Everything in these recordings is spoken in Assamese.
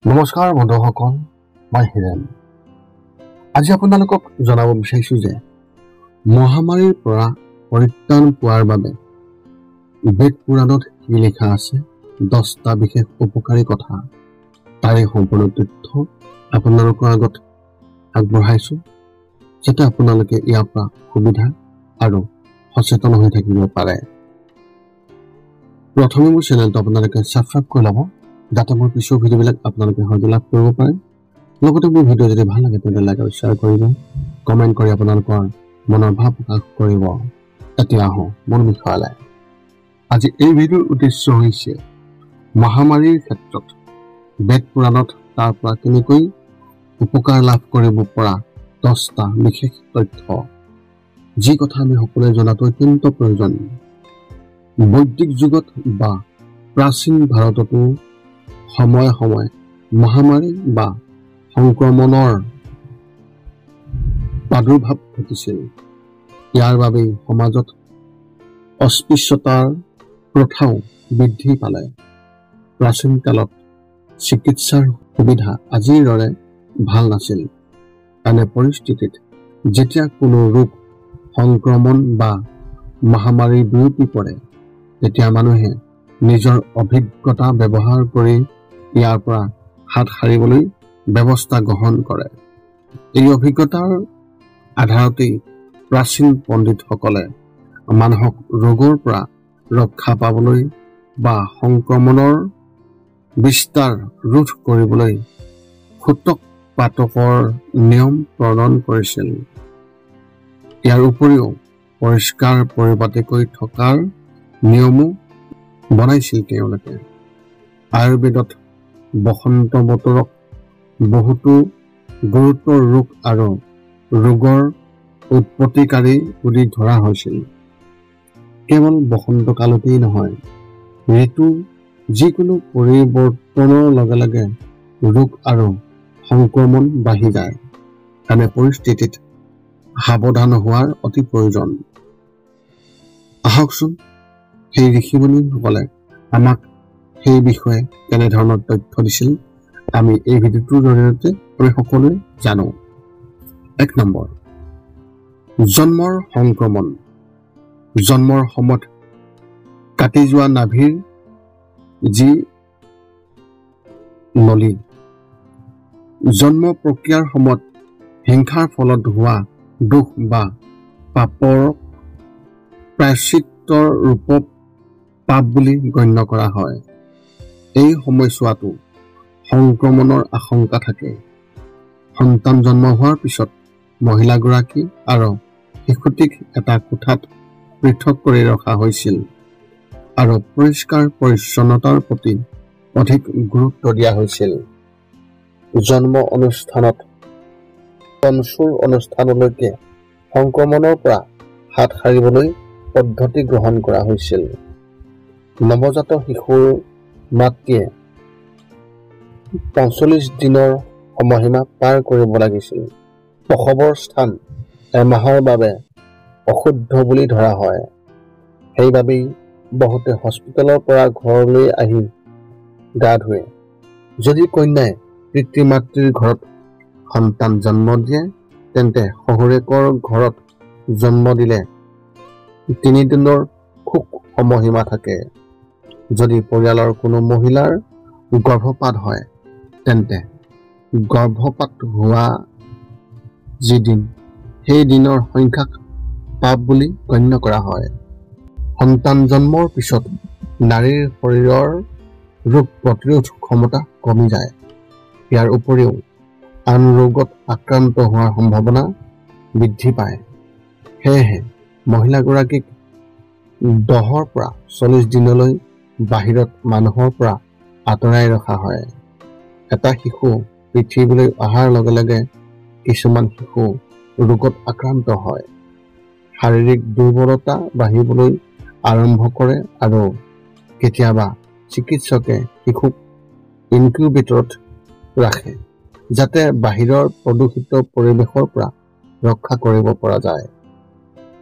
নমস্কাৰ বন্ধুসকল, মই হিৰেন। আজি আপোনালোকক জনাব বিচাৰিছোঁ যে মহামাৰীৰ পৰা পৰিত্ৰাণ পোৱাৰ বাবে বেদ পুৰাণত কি লিখা আছে, 10টা বিশেষ উপকাৰী কথা, তাৰে সম্পূৰ্ণ তথ্য আপোনালোকৰ আগত আগবঢ়াইছোঁ, যাতে আপোনালোকে ইয়াৰ পৰা সুবিধা আৰু সচেতন হৈ থাকিব পাৰে। প্ৰথমে মোৰ চেনেলটো আপোনালোকে ছাবস্ক্ৰাইব কৰি ল'ব, যাতে মোৰ পিছৰ ভিডিঅ'বিলাক আপোনালোকে সহজে লাভ কৰিব পাৰে। লগতে মোৰ ভিডিঅ' যদি ভাল লাগে তেন্তে লাইক আৰু শ্বেয়াৰ কৰিব, কমেণ্ট কৰি আপোনালোকৰ মনৰ ভাৱ প্ৰকাশ কৰিব। এতিয়া আহোঁ মোৰ বিষয়লৈ। আজি এই ভিডিঅ'ৰ উদ্দেশ্য হৈছে মহামাৰীৰ ক্ষেত্ৰত বেদ পুৰাণত তাৰ পৰা কেনেকৈ উপকাৰ লাভ কৰিব পৰা 10টা বিশেষ তথ্য, যি কথা আমি সকলোৱে জনাটো অত্যন্ত প্ৰয়োজন। বৈদিক যুগত বা প্ৰাচীন ভাৰততো সময়ে সময়ে মহামাৰী বা সংক্ৰমণৰ প্ৰাদুৰ্ভাৱ ঘটিছিল। ইয়াৰ বাবেই সমাজত অস্পৃশ্যতাৰ প্ৰথাও বৃদ্ধি পালে। প্ৰাচীন কালত চিকিৎসাৰ সুবিধা আজিৰ দৰে ভাল নাছিল। এনে পৰিস্থিতিত যেতিয়া কোনো ৰোগ সংক্ৰমণ বা মহামাৰী বিয়পি পৰে, তেতিয়া মানুহে নিজৰ অভিজ্ঞতা ব্যৱহাৰ কৰি ইয়াৰ পৰা হাত সাৰিবলৈ ব্যৱস্থা গ্ৰহণ কৰে। এই অভিজ্ঞতাৰ আধাৰতেই প্ৰাচীন পণ্ডিতসকলে মানুহক ৰোগৰ পৰা ৰক্ষা পাবলৈ বা সংক্ৰমণৰ বিস্তাৰ ৰোধ কৰিবলৈ সূতক পাতকৰ নিয়ম প্ৰণয়ন কৰিছিল। ইয়াৰ উপৰিও পৰিষ্কাৰ পৰিপাটিকৈ থকাৰ নিয়মো বনাইছিল তেওঁলোকে। আয়ুৰ্বেদত বসন্ত বতৰক বহুতো গুৰুতৰ ৰোগ আৰু ৰোগৰ উৎপত্তিকাৰী বুলি ধৰা হৈছিল। কেৱল বসন্ত কালতেই নহয়, ঋতু যিকোনো পৰিৱৰ্তনৰ লগে লগে ৰোগ আৰু সংক্ৰমণ বাঢ়ি যায়। এনে পৰিস্থিতিত সাৱধান হোৱাৰ অতি প্ৰয়োজন। আহকচোন সেই ঋষিমুনিসকলে আমাক সেই বিষয়ে কেনেধৰণৰ তথ্য দিছিল, আমি এই ভিডিঅ'টোৰ জৰিয়তে আমি সকলোৱে জানো। 1 নম্বৰ, জন্মৰ সংক্ৰমণ। জন্মৰ সময়ত কাটি যোৱা নাভিৰ যি নলী, জন্ম প্ৰক্ৰিয়াৰ সময়ত হিংসাৰ ফলত হোৱা দোষ বা পাপৰ প্ৰায়শ্চিত্তৰ ৰূপত পাপ বুলি গণ্য কৰা হয়। এই সময়ছোৱাতো সংক্ৰমণৰ আশংকা থাকে। সন্তান জন্ম হোৱাৰ পিছত মহিলাগৰাকী আৰু শিশুটিক এটা কোঠাত পৃথক কৰি ৰখা হৈছিল আৰু পৰিষ্কাৰ পৰিচ্ছন্নতাৰ প্ৰতি অধিক গুৰুত্ব দিয়া হৈছিল। জন্ম অনুষ্ঠানত পঞ্চুৰ অনুষ্ঠানলৈকে সংক্ৰমণৰ পৰা হাত সাৰিবলৈ পদ্ধতি গ্ৰহণ কৰা হৈছিল। নৱজাত শিশুৰ মাতৃয়ে 45 দিনৰ সময়সীমা পাৰ কৰিব লাগিছিল। প্ৰসৱৰ স্থান এমাহৰ বাবে অশুদ্ধ বুলি ধৰা হয়। সেইবাবেই বহুতে হস্পিটেলৰ পৰা ঘৰলৈ আহি গা ধুৱে। যদি কন্যাই পিতৃ মাতৃৰ ঘৰত সন্তান জন্ম দিয়ে, তেন্তে শহুৰেকৰ ঘৰত জন্ম দিলে 3 দিনৰ সুখ সময়সীমা থাকে। যদি পৰিয়ালৰ কোনো মহিলাৰ গৰ্ভপাত হয়, তেন্তে গৰ্ভপাত হোৱা যিদিন, সেই দিনৰ সংখ্যাক পাপ বুলি গণ্য কৰা হয়। সন্তান জন্মৰ পিছত নাৰীৰ শৰীৰৰ ৰোগ প্ৰতিৰোধ ক্ষমতা কমি যায়। ইয়াৰ উপৰিও আন ৰোগত আক্ৰান্ত হোৱাৰ সম্ভাৱনা বৃদ্ধি পায়। সেয়েহে মহিলাগৰাকীক 10 পৰা 40 দিনলৈ বাহিৰত মানুহৰ পৰা আঁতৰাই ৰখা হয়। এটা শিশু পৃথিৱীলৈ অহাৰ লগে লগে কিছুমান শিশু ৰোগত আক্ৰান্ত হয়। শাৰীৰিক দুৰ্বলতা বাঢ়িবলৈ আৰম্ভ কৰে আৰু কেতিয়াবা চিকিৎসকে শিশুক ইনকিউবেটৰত ৰাখে, যাতে বাহিৰৰ প্ৰদূষিত পৰিৱেশৰ পৰা ৰক্ষা কৰিব পৰা যায়।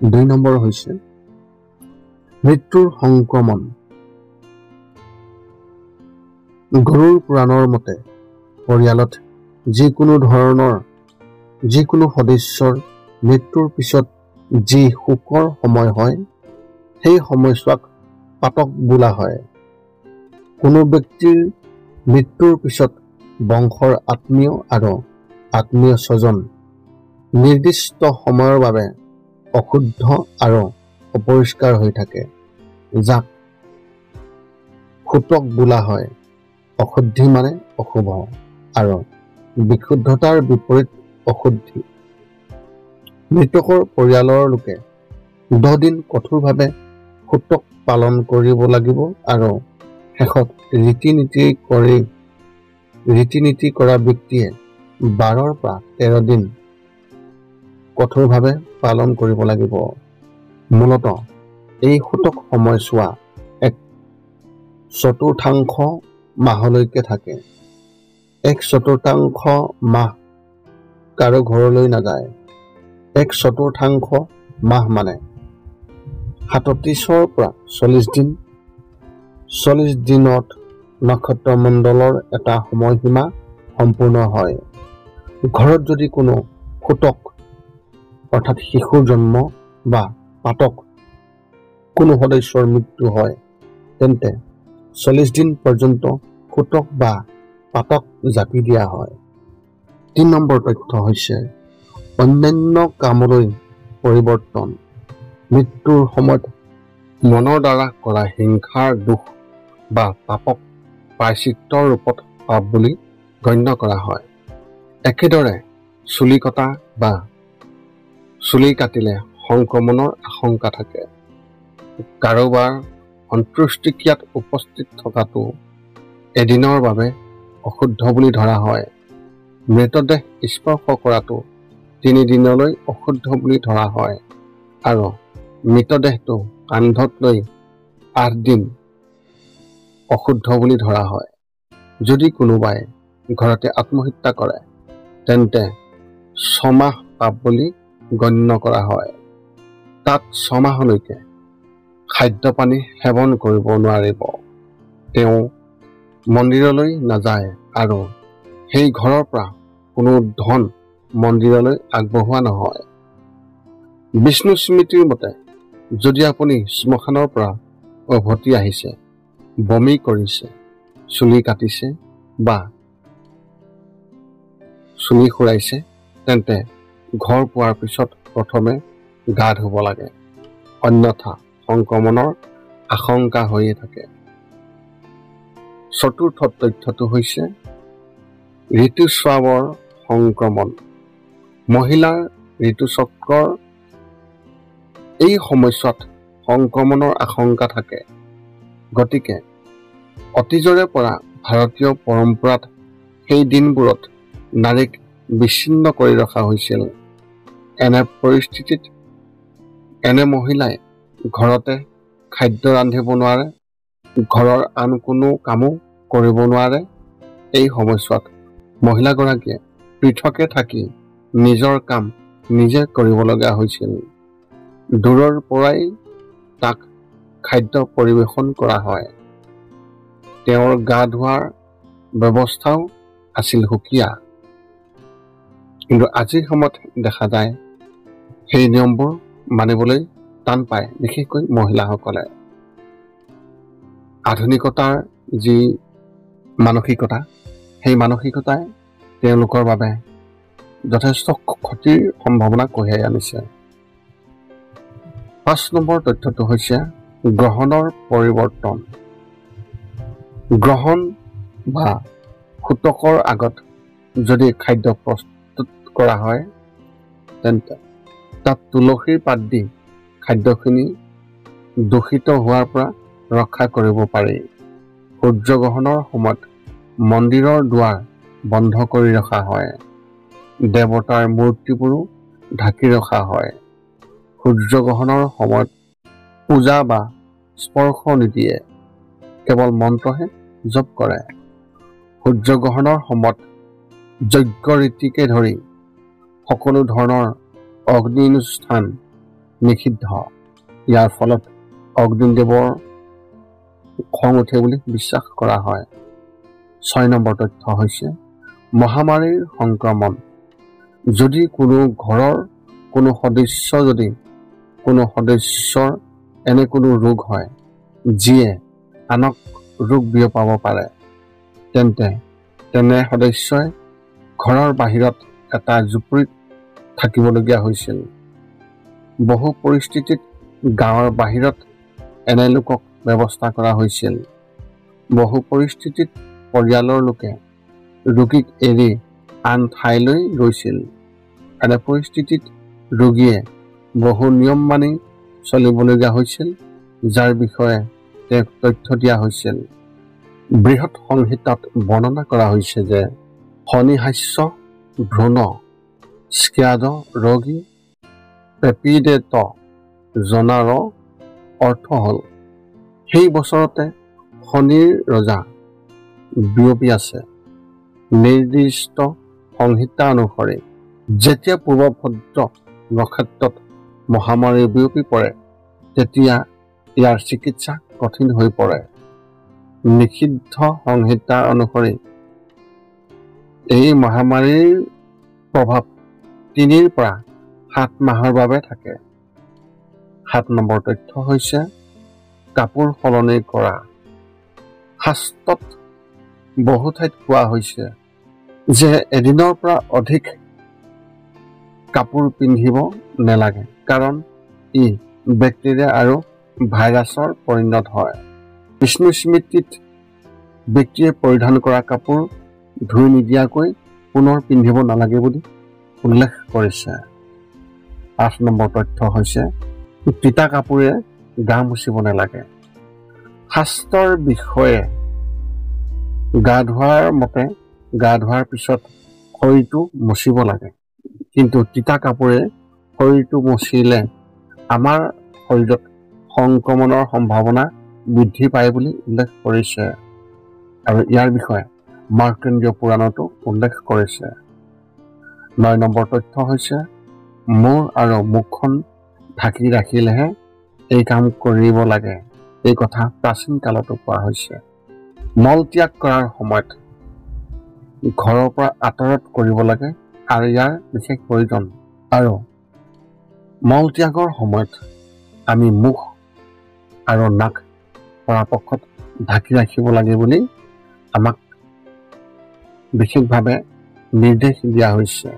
2 নম্বৰ হৈছে মৃত্যুৰ সংক্ৰমণ। গৰুড় পুৰাণৰ মতে পৰিয়ালত যিকোনো সদস্যৰ মৃত্যুৰ পিছত যি শোকৰ সময় হয় সেই সময়ছোৱাক পাতক বোলা হয়। কোনো ব্যক্তিৰ মৃত্যুৰ পিছত বংশৰ আত্মীয় আৰু আত্মীয় স্বজন নিৰ্দিষ্ট সময়ৰ বাবে অশুদ্ধ আৰু অপৰিষ্কাৰ হৈ থাকে, যাক শোতক বোলা হয়। অশুদ্ধি মানে অশুভ আৰু বিশুদ্ধতাৰ বিপৰীত অশুদ্ধি। মৃতকৰ পৰিয়ালৰ লোকে 10 দিন কঠোৰভাৱে শোতক পালন কৰিব লাগিব আৰু শেষত ৰীতি-নীতি কৰা ব্যক্তিয়ে 12 পৰা 13 দিন কঠোৰভাৱে পালন কৰিব লাগিব। মূলতঃ এই শোতক সময়ছোৱা 1/4 মাহলৈকে থাকে। 1/4 মাহ কাৰো ঘৰলৈ নাযায়। 1/4 মাহ মানে 37 পৰা 40 দিন। 40 দিনত নক্ষত্ৰমণ্ডলৰ এটা সময়সীমা সম্পূৰ্ণ হয়। ঘৰত যদি কোনো শোতক অৰ্থাৎ শিশুৰ জন্ম বা পাতক কোনো সদস্যৰ মৃত্যু হয়, তেন্তে 40 দিন পৰ্যন্ত শোতক বা পাতক জাপি দিয়া হয়। 3 নম্বৰ তথ্য হৈছে অন্যান্য কামলৈ পৰিৱৰ্তন। মৃত্যুৰ সময়ত মনৰ দ্বাৰা কৰা হিংসাৰ দোষ বা পাপক প্ৰায়শ্চিত্তৰ ৰূপত পাপ বুলি গণ্য কৰা হয়। একেদৰে চুলি কটা বা চুলি কাটিলে সংক্ৰমণৰ আশংকা থাকে। কাৰোবাৰ অন্ত্যেষ্টিক্ৰিয়াত উপস্থিত থকাটো এদিনৰ বাবে অশুদ্ধ বুলি ধৰা হয়। মৃতদেহ স্পৰ্শ কৰাটো 3 দিনলৈ অশুদ্ধ বুলি ধৰা হয় আৰু মৃতদেহটো কান্ধত লৈ 8 দিন অশুদ্ধ বুলি ধৰা হয়। যদি কোনোবাই ঘৰতে আত্মহত্যা কৰে, তেন্তে 6 মাহ পাপ বুলি গণ্য কৰা হয়। তাত 6 মাহলৈকে খাদ্য পানী সেৱন কৰিব নোৱাৰিব। তেওঁ মন্দিৰলৈ নাযায় আৰু সেই ঘৰৰ পৰা কোনো ধন মন্দিৰলৈ আগবঢ়োৱা নহয়। বিষ্ণু স্মৃতিৰ মতে, যদি আপুনি শ্মশানৰ পৰা উভতি আহিছে, বমি কৰিছে, চুলি কাটিছে বা চুলি খুৰাইছে, তেন্তে ঘৰ পোৱাৰ পিছত প্ৰথমে গা ধুব লাগে, অন্যথা সংক্ৰমণৰ আশংকা হৈয়ে থাকে। 4ৰ্থ তথ্যটো হৈছে ঋতুস্ৰাৱৰ সংক্ৰমণ। মহিলাৰ ঋতুচক্ৰৰ এই সময়ছোৱাত সংক্ৰমণৰ আশংকা থাকে। গতিকে অতীজৰে পৰা ভাৰতীয় পৰম্পৰাত সেই দিনবোৰত নাৰীক বিচ্ছিন্ন কৰি ৰখা হৈছিল। এনে পৰিস্থিতিত এনে মহিলাই ঘৰতে খাদ্য ৰান্ধিব নোৱাৰে, ঘৰৰ আন কোনো কামো কৰিব নোৱাৰে। এই সময়ছোৱাত মহিলাগৰাকীয়ে পৃথকে থাকি নিজৰ কাম নিজে কৰিবলগীয়া হৈছিল। দূৰৰ পৰাই তাক খাদ্য পৰিৱেশন কৰা হয়। তেওঁৰ গা ধোৱাৰ ব্যৱস্থাও আছিল সুকীয়া। কিন্তু আজিৰ সময়ত দেখা যায় সেই নিয়মবোৰ মানিবলৈ টান পায়, বিশেষকৈ মহিলাসকলে। আধুনিকতাৰ যি মানসিকতা, সেই মানসিকতাই তেওঁলোকৰ বাবে যথেষ্ট ক্ষতিৰ সম্ভাৱনা কঢ়িয়াই আনিছে। 5 নম্বৰ তথ্যটো হৈছে গ্ৰহণৰ পৰিৱৰ্তন। গ্ৰহণ বা শোতকৰ আগত যদি খাদ্য প্ৰস্তুত কৰা হয়, তেন্তে তাত তুলসীৰ পাত দি খাদ্যখিনি দূষিত হোৱাৰ পৰা ৰক্ষা কৰিব পাৰি। সূৰ্যগ্ৰহণৰ সময়ত মন্দিৰৰ দুৱাৰ বন্ধ কৰি ৰখা হয়। দেৱতাৰ মূৰ্তিবোৰো ঢাকি ৰখা হয়। সূৰ্যগ্ৰহণৰ সময়ত পূজা বা স্পৰ্শ নিদিয়ে, কেৱল মন্ত্ৰহে জপ কৰে। সূৰ্যগ্ৰহণৰ সময়ত যজ্ঞ ৰীতিকে ধৰি সকলো ধৰণৰ অগ্নিঅনুষ্ঠান নিষিদ্ধ। ইয়াৰ ফলত অগ্নিদেৱৰ খং উঠে বুলি বিশ্বাস কৰা হয়। 6 নম্বৰ তথ্য হৈছে মহামাৰীৰ সংক্ৰমণ যদি কোনো ঘৰৰ কোনো সদস্যৰ এনে কোনো ৰোগ হয় যিয়ে আনক ৰোগ বিয়পাব পাৰে তেনে সদস্যই ঘৰৰ বাহিৰত এটা জুপুৰিত থাকিবলগীয়া হৈছিল। বহু পৰিস্থিতিত গাঁৱৰ বাহিৰত এনে লোকক ব্যৱস্থা কৰা হৈছিল। বহু পৰিস্থিতিত পৰিয়ালৰ লোকে ৰোগীক এৰি আন ঠাইলৈ গৈছিল। এনে পৰিস্থিতিত ৰোগীয়ে বহু নিয়ম মানি চলিবলগীয়া হৈছিল, যাৰ বিষয়ে তেওঁক তথ্য দিয়া হৈছিল। বৃহৎ সংহিতাত বৰ্ণনা কৰা হৈছে যে শনিহাস্য ভ্ৰূণ স্ক্যাদ ৰোগী পেপিডেট জনাৰ অৰ্থ হ'ল সেই বছৰতে শনিৰ ৰজা বিয়পি আছে। নিৰ্দিষ্ট সংহিতা অনুসৰি যেতিয়া পূৰ্বভদ্ৰ নক্ষত্ৰত মহামাৰী বিয়পি পৰে তেতিয়া ইয়াৰ চিকিৎসা কঠিন হৈ পৰে। নিষিদ্ধ সংহিতা অনুসৰি এই মহামাৰীৰ প্ৰভাৱ 3 পৰা 7 মাহৰ বাবে থাকে। 7 নম্বৰ তথ্য হৈছে কাপোৰ সলনি কৰা। শাস্ত্ৰত বহু ঠাইত কোৱা হৈছে যে এদিনৰ পৰা অধিক কাপোৰ পিন্ধিব নালাগে, কাৰণ ই বেক্টেৰিয়া আৰু ভাইৰাছৰ পৰিণত হয়। বিষ্ণু স্মৃতিত ব্যক্তিয়ে পৰিধান কৰা কাপোৰ ধুই নিদিয়াকৈ পুনৰ পিন্ধিব নালাগে বুলি উল্লেখ কৰিছে। 8 নম্বৰ তথ্য হৈছে তিতা কাপোৰে গা মুচিব নালাগে। শাস্ত্ৰৰ বিষয়ে গা ধোৱাৰ পিছত শৰীৰটো মুচিব লাগে, কিন্তু তিতা কাপোৰে শৰীৰটো মুচিলে আমাৰ শৰীৰত সংক্ৰমণৰ সম্ভাৱনা বৃদ্ধি পায় বুলি উল্লেখ কৰিছে আৰু ইয়াৰ বিষয়ে মাৰ্কণ্ডেয় পুৰাণতো উল্লেখ কৰিছে। 9 নম্বৰ তথ্য হৈছে মূৰ আৰু মুখখন ঢাকি ৰাখিলেহে এই কাম কৰিব লাগে। এই কথা প্ৰাচীন কালতো কোৱা হৈছে। মল ত্যাগ কৰাৰ সময়ত ঘৰৰ পৰা আঁতৰত কৰিব লাগে আৰু ইয়াৰ বিশেষ প্ৰয়োজন। আৰু মল ত্যাগৰ সময়ত আমি মুখ আৰু নাক পৰাপক্ষত ঢাকি ৰাখিব লাগে বুলি আমাক বিশেষভাৱে নিৰ্দেশ দিয়া হৈছে।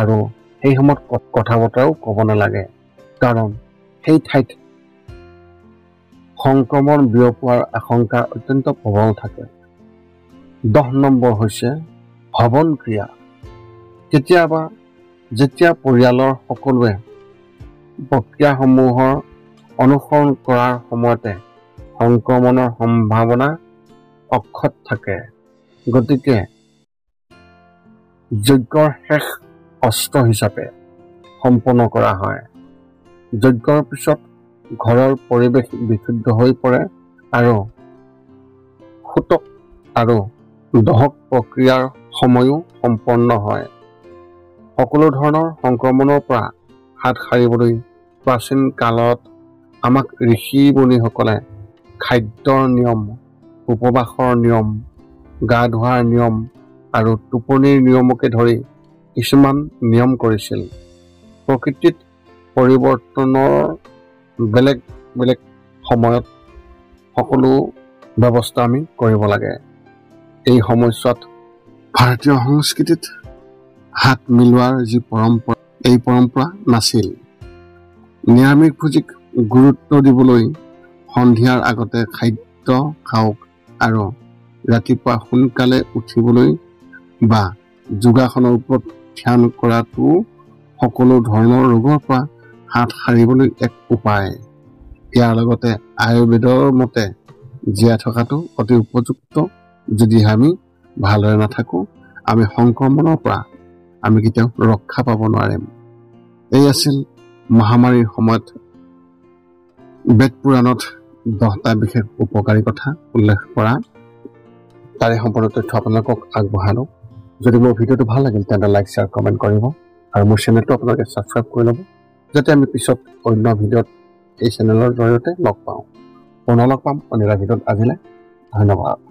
আৰু সেই সময়ত কথা বতৰাও ক'ব নালাগে, কাৰণ সেই ঠাইত সংক্ৰমণ বিয়পোৱাৰ আশংকা অত্যন্ত প্ৰবল থাকে। 10 নম্বৰ হৈছে হৱন ক্ৰিয়া। কেতিয়াবা যেতিয়া পৰিয়ালৰ সকলোৱে প্ৰক্ৰিয়াসমূহৰ অনুসৰণ কৰাৰ সময়তে সংক্ৰমণৰ সম্ভাৱনা অক্ষত থাকে, গতিকে যজ্ঞৰ শেষ অস্ত্ৰ হিচাপে সম্পন্ন কৰা হয়। যজ্ঞৰ পিছত ঘৰৰ পৰিৱেশ বিশুদ্ধ হৈ পৰে আৰু সূতক আৰু দহক প্ৰক্ৰিয়াৰ সময়ো সম্পন্ন হয়। সকলো ধৰণৰ সংক্ৰমণৰ পৰা হাত সাৰিবলৈ প্ৰাচীন কালত আমাক ঋষি মুনিসকলে খাদ্যৰ নিয়ম, উপবাসৰ নিয়ম, গা ধোৱাৰ নিয়ম আৰু টোপনিৰ নিয়মকে ধৰি কিছুমান নিয়ম কৰিছিল। প্ৰকৃতিত পৰিৱৰ্তনৰ বেলেগ বেলেগ সময়ত সকলো ব্যৱস্থা আমি কৰিব লাগে। এই সময়ছোৱাত ভাৰতীয় সংস্কৃতিত হাত মিলোৱাৰ যি পৰম্পৰা, এই পৰম্পৰা নাছিল। নিৰামিষভোজীক গুৰুত্ব দিবলৈ সন্ধিয়াৰ আগতে খাদ্য খাওক আৰু ৰাতিপুৱা সোনকালে উঠিবলৈ বা যোগাসনৰ ওপৰত ধ্যান কৰাটো সকলো ধৰণৰ ৰোগৰ পৰা হাত সাৰিবলৈ এক উপায়। ইয়াৰ লগতে আয়ুৰ্বেদৰ মতে জীয়াই থকাটো অতি উপযুক্ত। যদি আমি ভালদৰে নাথাকোঁ, আমি সংক্ৰমণৰ পৰা আমি কেতিয়াও ৰক্ষা পাব নোৱাৰিম। এই আছিল মহামাৰীৰ সময়ত বেদ পুৰাণত 10টা বিশেষ উপকাৰী কথা উল্লেখ কৰা। তাৰে সম্পূৰ্ণ তথ্য আপোনালোকক আগবঢ়ালোঁ। যদি মোৰ ভিডিঅ'টো ভাল লাগিল তেন্তে লাইক, শ্বেয়াৰ, কমেণ্ট কৰিব আৰু মোৰ চেনেলটো আপোনালোকে ছাবস্ক্ৰাইব কৰি ল'ব, যাতে আমি পিছত অন্য ভিডিঅ'ত এই চেনেলৰ জৰিয়তে লগ পাওঁ। পুনৰ লগ পাম অন্য ভিডিঅ'ত। আজিলৈ ধন্যবাদ।